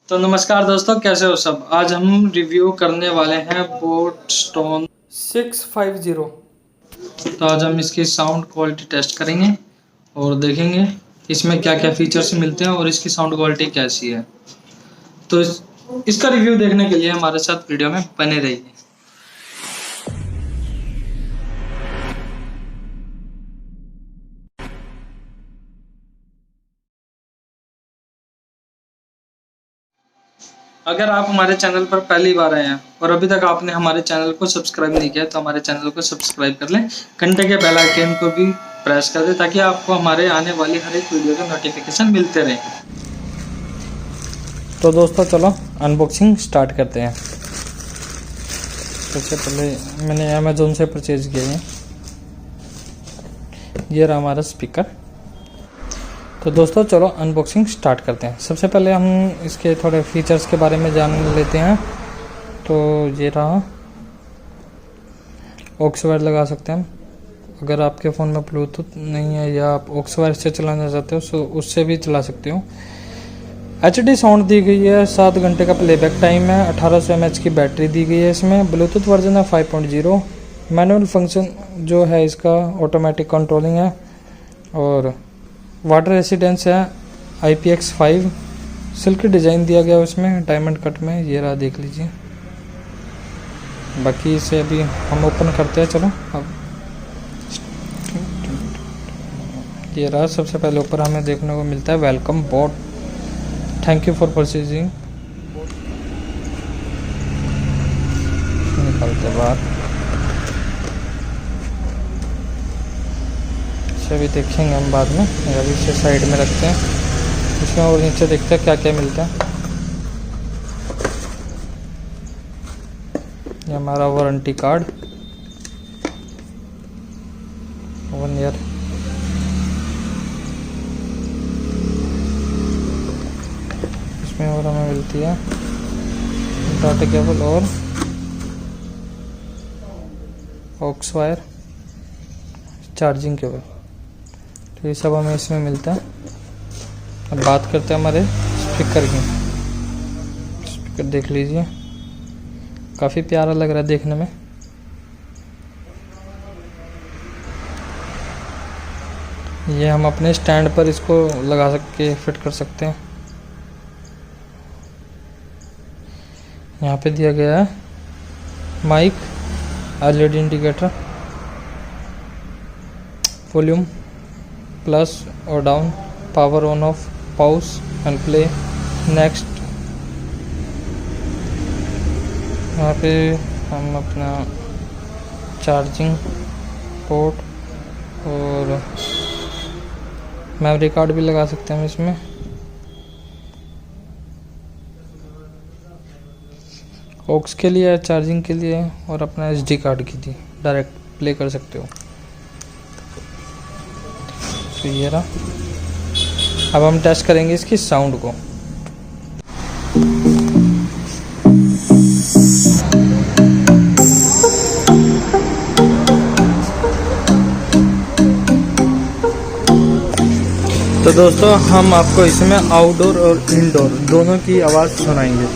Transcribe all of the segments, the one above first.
तो नमस्कार दोस्तों, कैसे हो सब। आज हम रिव्यू करने वाले हैं बोट स्टोन 650। तो आज हम इसकी साउंड क्वालिटी टेस्ट करेंगे और देखेंगे इसमें क्या क्या फीचर्स मिलते हैं और इसकी साउंड क्वालिटी कैसी है। तो इसका रिव्यू देखने के लिए हमारे साथ वीडियो में बने रहिए। अगर आप हमारे चैनल पर पहली बार आए हैं और अभी तक आपने हमारे चैनल को सब्सक्राइब नहीं किया तो हमारे चैनल को सब्सक्राइब कर लें, घंटे के बेल आइकन को भी प्रेस कर दें ताकि आपको हमारे आने वाली हर एक वीडियो के नोटिफिकेशन मिलते रहें। तो दोस्तों चलो अनबॉक्सिंग स्टार्ट करते हैं। सबसे पहले मैंने अमेज़ोन से परचेज किया है, ये रहा हमारा स्पीकर। तो दोस्तों चलो अनबॉक्सिंग स्टार्ट करते हैं। सबसे पहले हम इसके थोड़े फीचर्स के बारे में जान लेते हैं। तो ये रहा, ऑक्स वायर लगा सकते हैं हम। अगर आपके फ़ोन में ब्लूटूथ नहीं है या आप ऑक्स वायर से चलाना चाहते हो तो उससे भी चला सकते हो। HD साउंड दी गई है, 7 घंटे का प्लेबैक टाइम है, 1800 mAh की बैटरी दी गई है इसमें। ब्लूटूथ वर्जन है 5.0। मैनुअल फंक्शन जो है इसका ऑटोमेटिक कंट्रोलिंग है और वाटर रेसिडेंस है IPX5। सिल्क डिज़ाइन दिया गया उसमें डायमंड कट में, ये रहा देख लीजिए। बाकी इसे अभी हम ओपन करते हैं। चलो अब ये रहा। सबसे पहले ऊपर हमें देखने को मिलता है welcome boat, thank you for purchasing. निकलते बाहर इसे भी देखेंगे हम बाद में, अभी इसे साइड में रखते हैं। इसमें और नीचे देखते हैं क्या क्या मिलता है। ये हमारा वारंटी कार्ड 1 ईयर। इसमें और हमें मिलती है डाटा केबल और ऑक्स वायर, चार्जिंग केबल। तो ये सब हमें इसमें मिलता है। अब बात करते हैं हमारे स्पीकर की। स्पीकर देख लीजिए, काफ़ी प्यारा लग रहा है देखने में। ये हम अपने स्टैंड पर इसको लगा के फिट कर सकते हैं। यहाँ पे दिया गया है mic, LED indicator, volume plus और down, power on off, pause and play, next. यहाँ पे हम अपना चार्जिंग पोर्ट और मेमोरी कार्ड भी लगा सकते हैं हम इसमें। ऑक्स के लिए, चार्जिंग के लिए और अपना SD कार्ड के लिए डायरेक्ट प्ले कर सकते हो। तो ये रहा। अब हम टेस्ट करेंगे इसकी साउंड को। तो दोस्तों हम आपको इसमें आउटडोर और इंडोर दोनों की आवाज़ सुनाएंगे।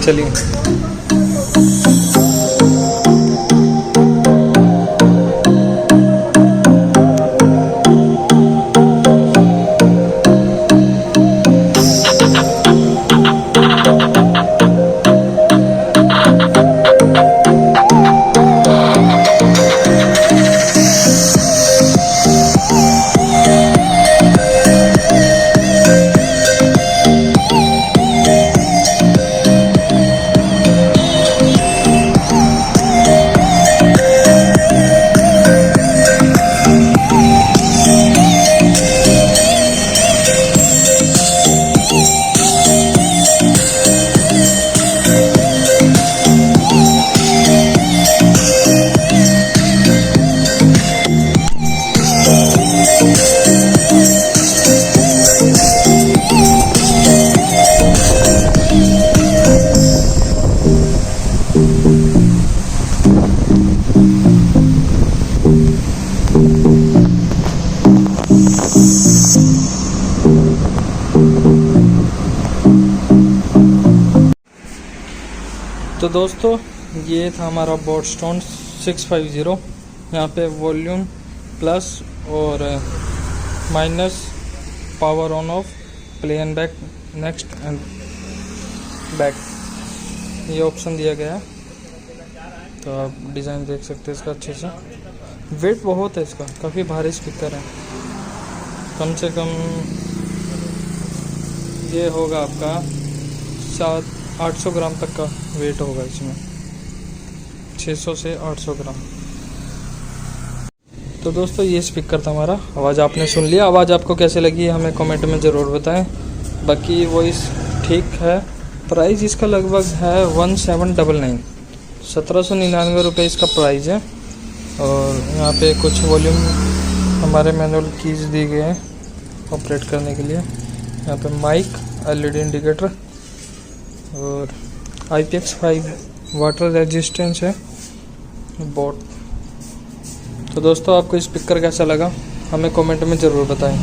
चलिए। तो दोस्तों ये था हमारा बोटस्टोन 650। यहाँ पे वॉल्यूम प्लस और minus, power on of, play and back, next and back, ये ऑप्शन दिया गया है। तो आप डिज़ाइन देख सकते हैं इसका अच्छे से। वेट बहुत है इसका, काफ़ी भारी स्पीकर है। कम से कम ये होगा आपका 700-800 ग्राम तक का वेट होगा इसमें, 600 से 800 ग्राम। तो दोस्तों ये स्पीकर था हमारा। आवाज़ आपने सुन लिया, आवाज़ आपको कैसे लगी हमें कमेंट में ज़रूर बताएं। बाकी वॉइस ठीक है। प्राइस इसका लगभग है 1799, 1799 रुपये इसका प्राइस है। और यहाँ पे कुछ वॉल्यूम हमारे मैनुअल कीज़ दी गए हैं ऑपरेट करने के लिए। यहाँ पे माइक, LED इंडिकेटर और IPX5 वाटर रेजिस्टेंस है बोट। तो दोस्तों आपको स्पीकर कैसा लगा हमें कमेंट में ज़रूर बताएं।